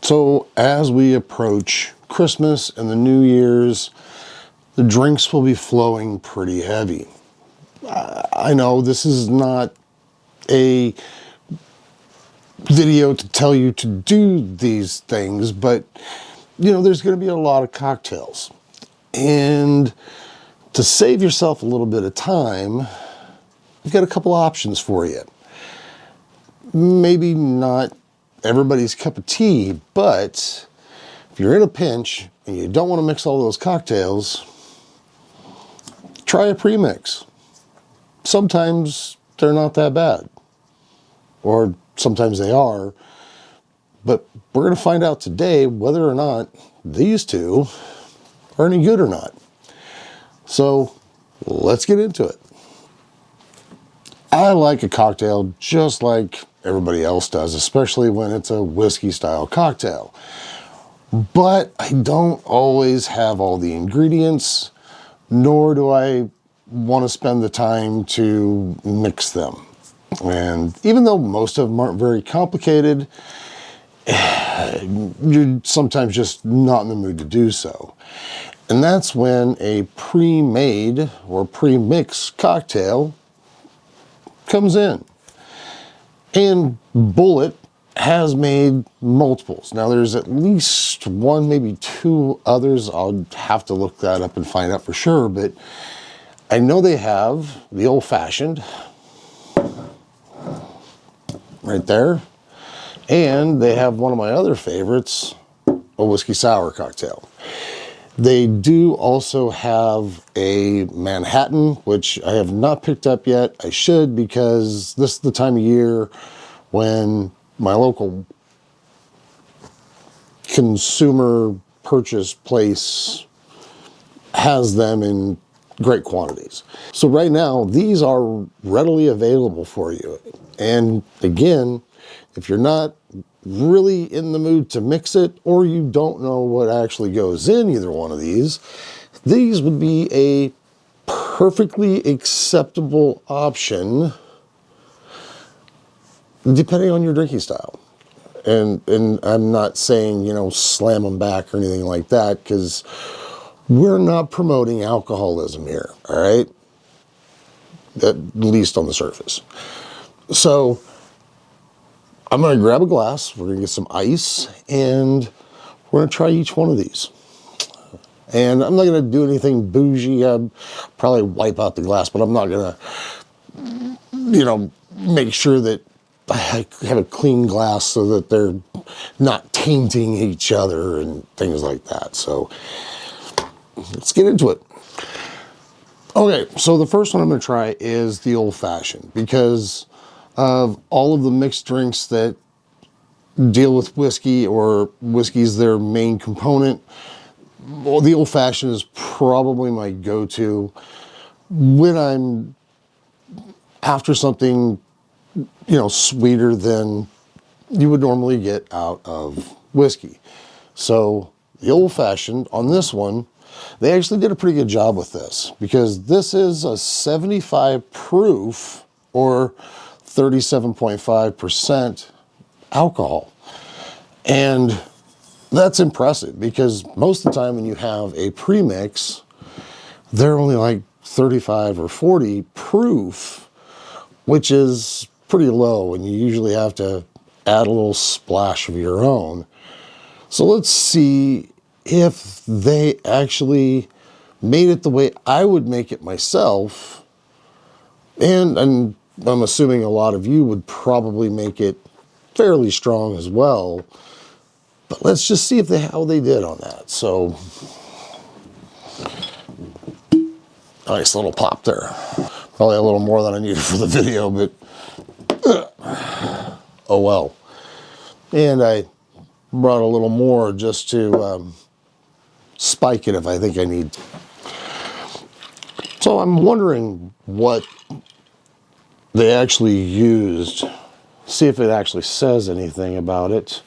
So as we approach Christmas and the New Year's, the drinks will be flowing pretty heavy. I know this is not a video to tell you to do these things, but you know, there's going to be a lot of cocktails. And to save yourself a little bit of time, I've got a couple options for you. Maybe not everybody's cup of tea, but if you're in a pinch and you don't want to mix all those cocktails, try a premix. Sometimes they're not that bad, or sometimes they are, but we're going to find out today whether or not these two are any good or not. So let's get into it. I like a cocktail just like everybody else does, especially when it's a whiskey style cocktail. But I don't always have all the ingredients, nor do I want to spend the time to mix them. And even though most of them aren't very complicated, you're sometimes just not in the mood to do so. And that's when a pre-made or pre-mixed cocktail comes in. And Bulleit has made multiples. Now there's at least one, maybe two others. I'll have to look that up and find out for sure, but I know they have the old-fashioned right there. And they have one of my other favorites, a whiskey sour cocktail. They do also have a Manhattan, which I have not picked up yet. I should, because this is the time of year when my local consumer purchase place has them in great quantities. So right now, these are readily available for you. And again, if you're not really in the mood to mix it, or you don't know what actually goes in either one of these would be a perfectly acceptable option depending on your drinking style. And I'm not saying, you know, slam them back or anything like that, because we're not promoting alcoholism here, all right? At least on the surface. So I'm going to grab a glass, we're going to get some ice, and we're going to try each one of these. And I'm not going to do anything bougie. I'll probably wipe out the glass, but I'm not going to, you know, make sure that I have a clean glass so that they're not tainting each other and things like that. So let's get into it. Okay, so the first one I'm going to try is the old-fashioned, because of all of the mixed drinks that deal with whiskey, or whiskey is their main component, well, the old-fashioned is probably my go-to when I'm after something, you know, sweeter than you would normally get out of whiskey. So the old-fashioned on this one, they actually did a pretty good job with this, because this is a 75 proof, or 37.5% alcohol. And that's impressive, because most of the time when you have a premix, they're only like 35 or 40 proof, which is pretty low, and you usually have to add a little splash of your own. So let's see if they actually made it the way I would make it myself. And I'm assuming a lot of you would probably make it fairly strong as well. But let's just see how they did on that. So, nice little pop there. Probably a little more than I needed for the video, but oh well. And I brought a little more just to spike it if I think I need to. So I'm wondering what they actually used. See if it actually says anything about it.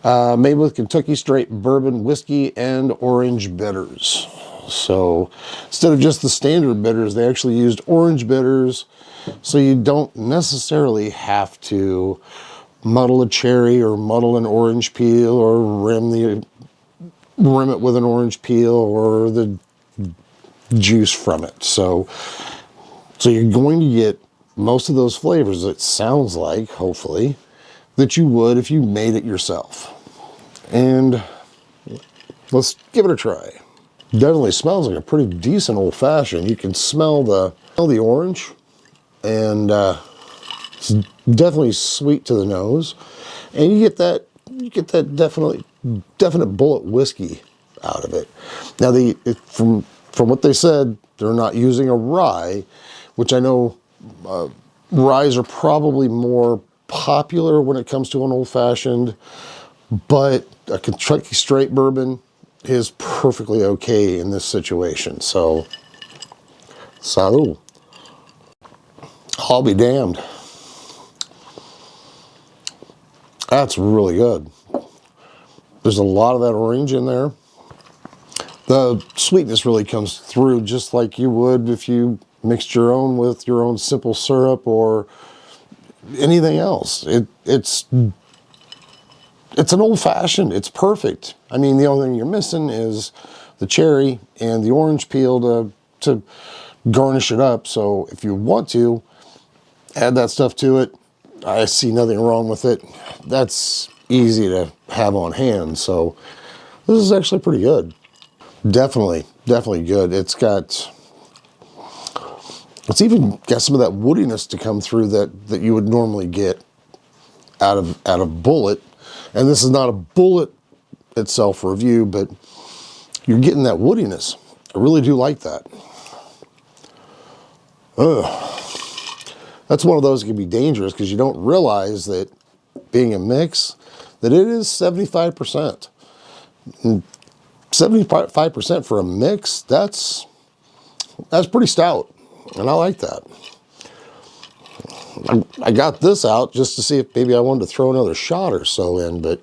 Made with Kentucky straight bourbon whiskey and orange bitters. So instead of just the standard bitters, they actually used orange bitters, so you don't necessarily have to muddle a cherry or muddle an orange peel or rim it with an orange peel or the juice from it. So you're going to get most of those flavors, it sounds like, hopefully, that you would if you made it yourself. And let's give it a try. Definitely smells like a pretty decent old fashioned. You can smell the orange, and it's definitely sweet to the nose, and you get that definite Bulleit whiskey out of it. Now, from what they said, they're not using a rye, which I know ryes are probably more popular when it comes to an old fashioned, but a Kentucky straight bourbon is perfectly okay in this situation. So, salud. I'll be damned. That's really good. There's a lot of that orange in there. The sweetness really comes through just like you would if you mixed your own with your own simple syrup or anything else. It's an old fashioned. It's perfect. I mean, the only thing you're missing is the cherry and the orange peel to garnish it up. So if you want to add that stuff to it, I see nothing wrong with it. That's easy to have on hand. So this is actually pretty good. Definitely good. It's even got some of that woodiness to come through that you would normally get out of Bulleit. And this is not a Bulleit itself review, but you're getting that woodiness. I really do like that. That's one of those that can be dangerous because you don't realize that being a mix, that it is 75%. And 75% for a mix, that's pretty stout. And I like that. I got this out just to see if maybe I wanted to throw another shot or so in, but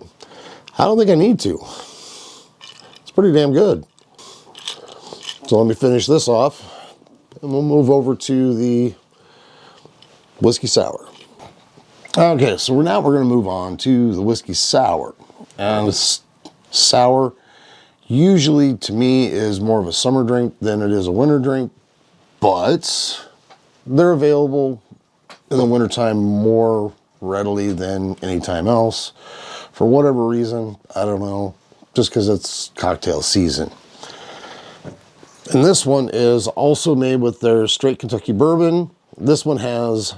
I don't think I need to. It's pretty damn good. So let me finish this off, and we'll move over to the whiskey sour. Okay, so now we're going to move on to the whiskey sour. And sour usually to me is more of a summer drink than it is a winter drink, but they're available in the wintertime more readily than any time else. For whatever reason, I don't know, just because it's cocktail season. And this one is also made with their straight Kentucky bourbon. This one has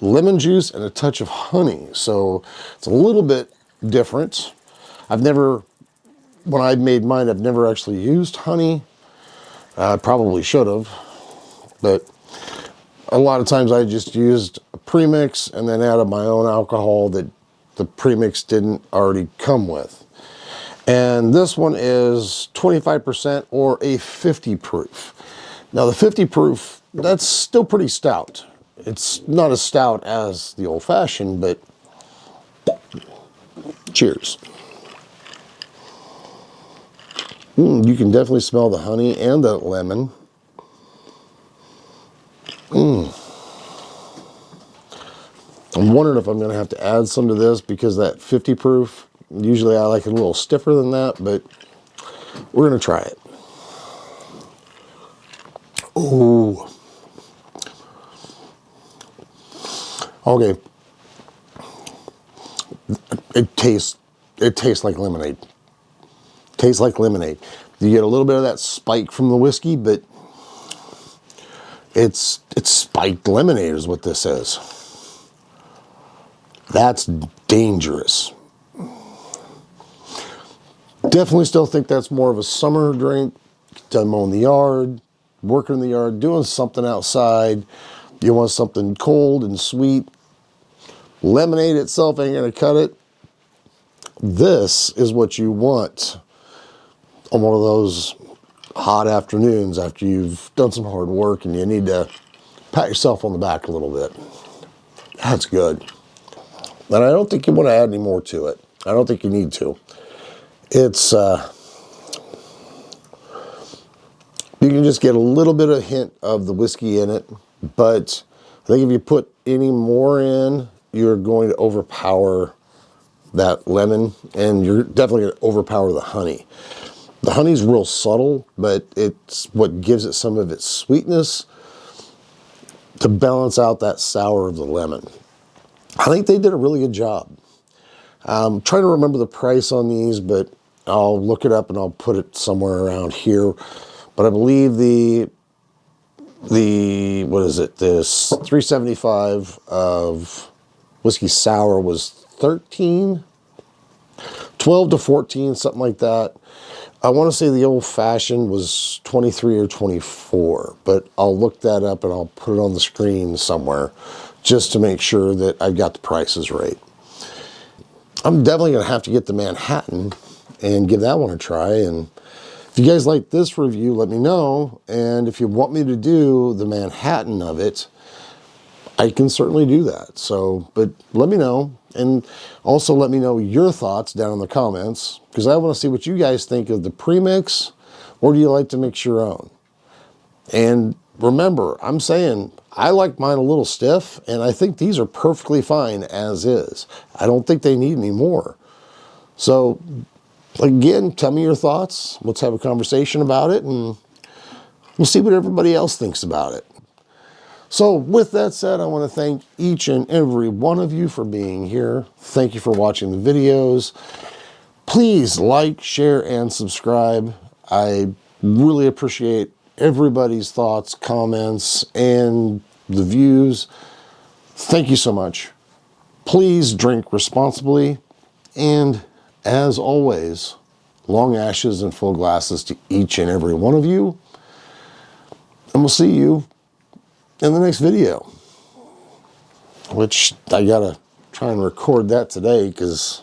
lemon juice and a touch of honey, so it's a little bit different. When I made mine, I've never actually used honey. I probably should have, but a lot of times I just used a premix and then added my own alcohol that the premix didn't already come with. And this one is 25% or a 50 proof. Now the 50 proof, that's still pretty stout. It's not as stout as the old fashioned, but cheers. You can definitely smell the honey and the lemon. I'm wondering if I'm going to have to add some to this because that 50 proof, usually I like it a little stiffer than that, but we're going to try it. Ooh. Okay. It tastes like lemonade. Tastes like lemonade. You get a little bit of that spike from the whiskey, but it's spiked lemonade is what this is. That's dangerous. Definitely still think that's more of a summer drink. Done mowing the yard, working in the yard, doing something outside. You want something cold and sweet. Lemonade itself ain't gonna cut it. This is what you want on one of those hot afternoons after you've done some hard work and you need to pat yourself on the back a little bit. That's good. And I don't think you want to add any more to it. I don't think you need to. It's, you can just get a little bit of hint of the whiskey in it, but I think if you put any more in, you're going to overpower that lemon, and you're definitely going to overpower the honey. The honey's real subtle, but it's what gives it some of its sweetness to balance out that sour of the lemon. I think they did a really good job. I'm trying to remember the price on these, but I'll look it up and I'll put it somewhere around here. But I believe the what is it? This 375 of whiskey sour was 13, 12 to 14, something like that. I want to say the old fashioned was 23 or 24, but I'll look that up and I'll put it on the screen somewhere just to make sure that I've got the prices right. I'm definitely going to have to get the Manhattan and give that one a try. And if you guys like this review, let me know. And if you want me to do the Manhattan of it, I can certainly do that. So, but let me know. And also let me know your thoughts down in the comments, because I want to see what you guys think of the premix, or do you like to mix your own? And remember, I'm saying I like mine a little stiff, and I think these are perfectly fine as is. I don't think they need any more. So again, tell me your thoughts. Let's have a conversation about it, and we'll see what everybody else thinks about it. So with that said, I want to thank each and every one of you for being here. Thank you for watching the videos. Please like, share, and subscribe. I really appreciate everybody's thoughts, comments, and the views. Thank you so much. Please drink responsibly. And as always, long ashes and full glasses to each and every one of you. And we'll see you in the next video, which I gotta try and record that today because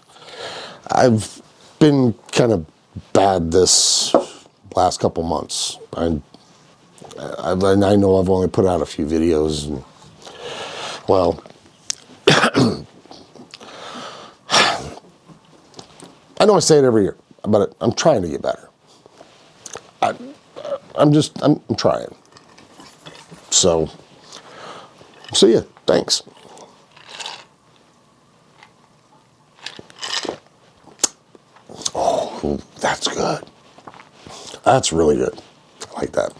I've been kind of bad this last couple months. I know I've only put out a few videos, and well, I know I say it every year, but I'm trying to get better. I'm trying. So, see ya. Thanks. Oh, that's good. That's really good. I like that.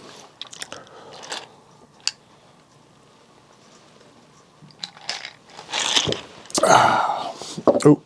Oh.